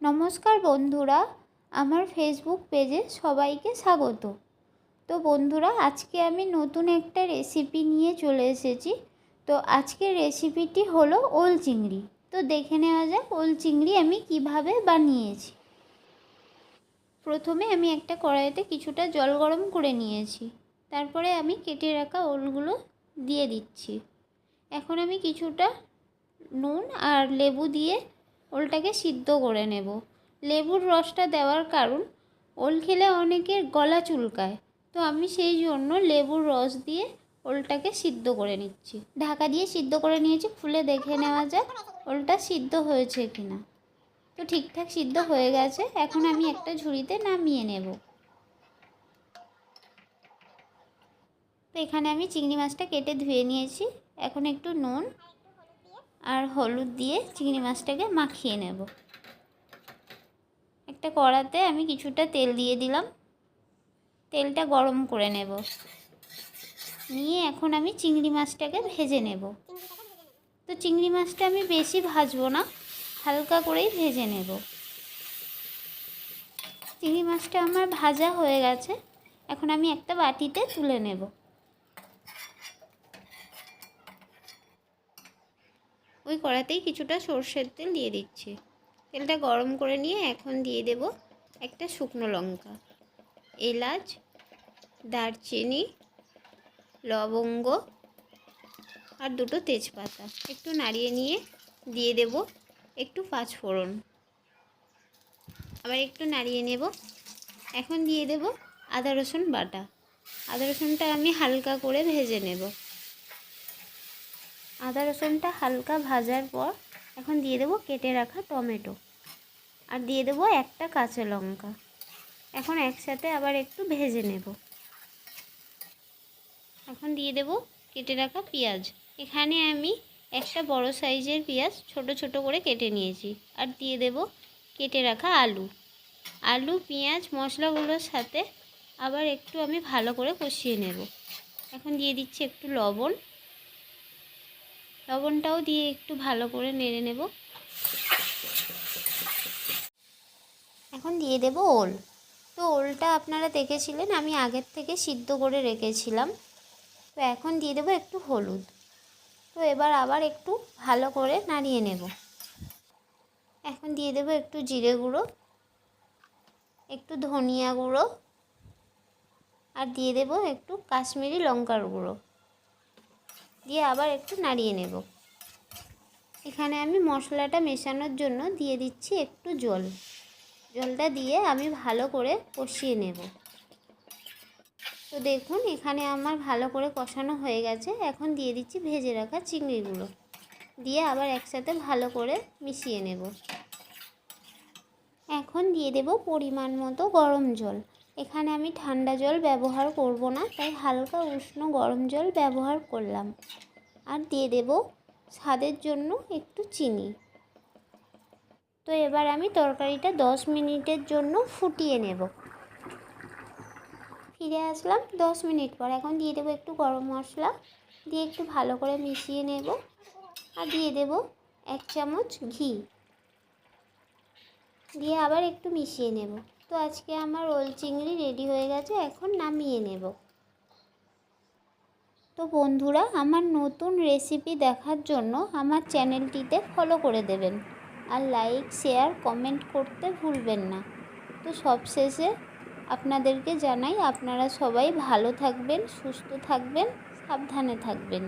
নমস্কার বন্ধুরা, আমার ফেসবুক পেজে সবাইকে স্বাগত। তো বন্ধুরা, আজকে আমি নতুন একটা রেসিপি নিয়ে চলে এসেছি। তো আজকের রেসিপিটি হলো ওল চিংড়ি। তো দেখে নেওয়া যাক ওল চিংড়ি আমি কিভাবে বানিয়েছি। প্রথমে আমি একটা কড়াইতে কিছুটা জল গরম করে নিয়েছি। তারপরে আমি কেটে রাখা ওলগুলো দিয়ে দিচ্ছি। এখন আমি কিছুটা নুন আর লেবু দিয়ে ওলটাকে সিদ্ধ করে নেব। লেবুর রসটা দেওয়ার কারণ ওল খেলে অনেকের গলা চুলকায়, তো আমি সেই জন্য লেবুর রস দিয়ে ওলটাকে সিদ্ধ করে নিচ্ছি। ঢাকা দিয়ে সিদ্ধ করে নিয়েছি, খুলে দেখে নেওয়া যাক ওলটা সিদ্ধ হয়েছে কিনা। তো ঠিকঠাক সিদ্ধ হয়ে গেছে। এখন আমি একটা ঝুড়িতে নামিয়ে নেব। তো এখানে আমি চিংড়ি মাছটা কেটে ধুয়ে নিয়েছি। এখন একটু নুন আর হলুদ দিয়ে চিংড়ি মাছটাকে মাখিয়ে নেব। একটা কড়াতে আমি কিছুটা তেল দিয়ে দিলাম। তেলটা গরম করে নেব। নিয়ে এখন আমি চিংড়ি মাছটাকে ভেজে নেব। তো চিংড়ি মাছটা আমি বেশি ভাজবো না, হালকা করেই ভেজে নেব। চিংড়ি মাছটা আমার ভাজা হয়ে গেছে। এখন আমি একটা বাটিতে তুলে নেব। ওই কড়াতেই কিছুটা সর্ষের তেল দিয়ে দিচ্ছি। তেলটা গরম করে নিয়ে এখন দিয়ে দেব একটা শুকনো লঙ্কা, এলাচ, দারচিনি, লবঙ্গ আর দুটো তেজপাতা। একটু নাড়িয়ে নিয়ে দিয়ে দেব একটু পাঁচফোড়ন, আবার একটু নাড়িয়ে নেব। এখন দিয়ে দেব আদা রসুন বাটা। আদা রসুনটা আমি হালকা করে ভেজে নেব। আদা রসুনটা হালকা ভাজার পর এখন দিয়ে দেব কেটে রাখা টমেটো আর দিয়ে দেব একটা কাঁচা লঙ্কা। এখন একসাথে আবার একটু ভেজে নেব। এখন দিয়ে দেব কেটে রাখা পেঁয়াজ। এখানে আমি একটা বড় সাইজের পেঁয়াজ ছোট ছোট করে কেটে নিয়েছি। আর দিয়ে দেব কেটে রাখা আলু। আলু, পেঁয়াজ, মশলাগুলোর সাথে আবার একটু আমি ভালো করে কষিয়ে নেব। এখন দিয়ে দিচ্ছি একটু লবণ। লবণটাও দিয়ে একটু ভালো করে নেড়ে নেব। এখন দিয়ে দেব ওল। তো ওলটা আপনারা দেখেছিলেন আমি আগের থেকে সিদ্ধ করে রেখেছিলাম। তো এখন দিয়ে দেবো একটু হলুদ। তো এবার আবার একটু ভালো করে নাড়িয়ে নেব। এখন দিয়ে দেবো একটু জিরে গুঁড়ো, একটু ধনিয়া গুঁড়ো আর দিয়ে দেবো একটু কাশ্মীরি লঙ্কার গুঁড়ো। দিয়ে আবার একটু নাড়িয়ে নেব। এখানে আমি মশলাটা মেশানোর জন্য দিয়ে দিচ্ছি একটু জল। জলটা দিয়ে আমি ভালো করে কষিয়ে নেব। তো দেখুন এখানে আমার ভালো করে কষানো হয়ে গেছে। এখন দিয়ে দিচ্ছি ভেজে রাখা চিংড়িগুলো, দিয়ে আবার একসাথে ভালো করে মিশিয়ে নেব। এখন দিয়ে দেব পরিমাণ মতো গরম জল। এখানে আমি ঠান্ডা জল ব্যবহার করব না, তাই হালকা উষ্ণ গরম জল ব্যবহার করলাম। আর দিয়ে দেব স্বাদের জন্য একটু চিনি। তো এবার আমি তরকারিটা 10 মিনিটের জন্য ফুটিয়ে নেব। ফিরে আসলাম 10 মিনিট পর। এখন দিয়ে দেবো একটু গরম মশলা, দিয়ে একটু ভালো করে মিশিয়ে নেব। আর দিয়ে দেব 1 চামচ ঘি, দিয়ে আবার একটু মিশিয়ে নেব। তো আজকে আমার ওল চিংড়ি রেডি হয়ে গেছে। এখন নামিয়ে নেব। তো বন্ধুরা, আমার নতুন রেসিপি দেখার জন্য আমার চ্যানেলটিতে ফলো করে দেবেন আর লাইক, শেয়ার, কমেন্ট করতে ভুলবেন না। তো সবশেষে আপনাদেরকে জানাই আপনারা সবাই ভালো থাকবেন, সুস্থ থাকবেন, সাবধানে থাকবেন।